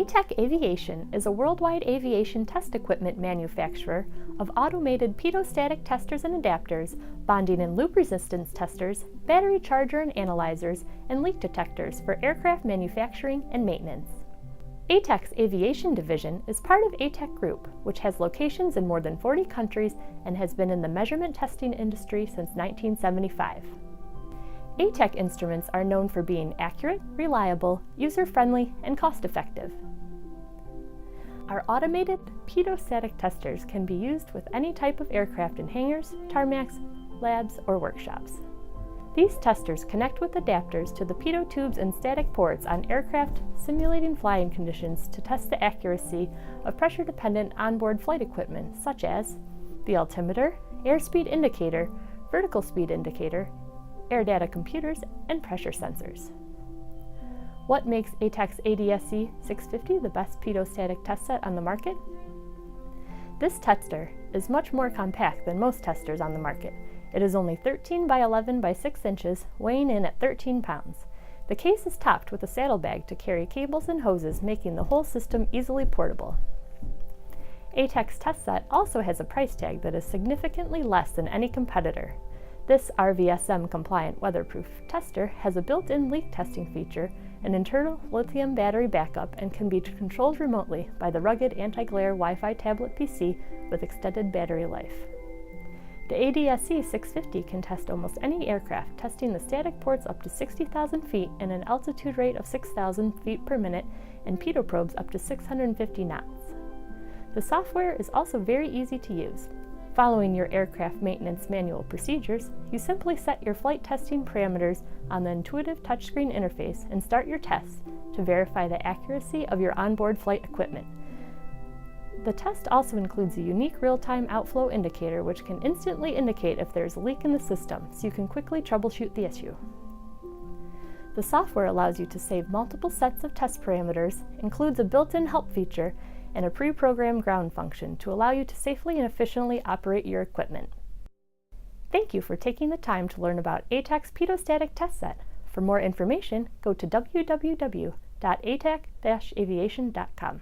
ATEQ Aviation is a worldwide aviation test equipment manufacturer of automated pitot-static testers and adapters, bonding and loop resistance testers, battery charger and analyzers, and leak detectors for aircraft manufacturing and maintenance. ATEQ's aviation division is part of ATEQ Group, which has locations in more than 40 countries and has been in the measurement testing industry since 1975. ATEQ instruments are known for being accurate, reliable, user-friendly, and cost-effective. Our automated pitot-static testers can be used with any type of aircraft in hangars, tarmacs, labs, or workshops. These testers connect with adapters to the pitot tubes and static ports on aircraft, simulating flying conditions to test the accuracy of pressure-dependent onboard flight equipment such as the altimeter, airspeed indicator, vertical speed indicator, air data computers, and pressure sensors. What makes ATEQ's ADSE 650 the best pitot-static test set on the market? This tester is much more compact than most testers on the market. It is only 13 by 11 by 6 inches, weighing in at 13 pounds. The case is topped with a saddlebag to carry cables and hoses, making the whole system easily portable. ATEQ's test set also has a price tag that is significantly less than any competitor. This RVSM Compliant weatherproof tester has a built-in leak testing feature, an internal lithium battery backup, and can be controlled remotely by the rugged anti-glare Wi-Fi tablet PC with extended battery life. The ADSE 650 can test almost any aircraft, testing the static ports up to 60,000 feet and an altitude rate of 6,000 feet per minute and pitot probes up to 650 knots. The software is also very easy to use. Following your aircraft maintenance manual procedures, you simply set your flight testing parameters on the intuitive touchscreen interface and start your tests to verify the accuracy of your onboard flight equipment. The test also includes a unique real-time outflow indicator which can instantly indicate if there's a leak in the system, so you can quickly troubleshoot the issue. The software allows you to save multiple sets of test parameters, includes a built-in help feature, and a pre-programmed ground function to allow you to safely and efficiently operate your equipment. Thank you for taking the time to learn about ATEQ's pitot-static test set. For more information, go to www.atec-aviation.com.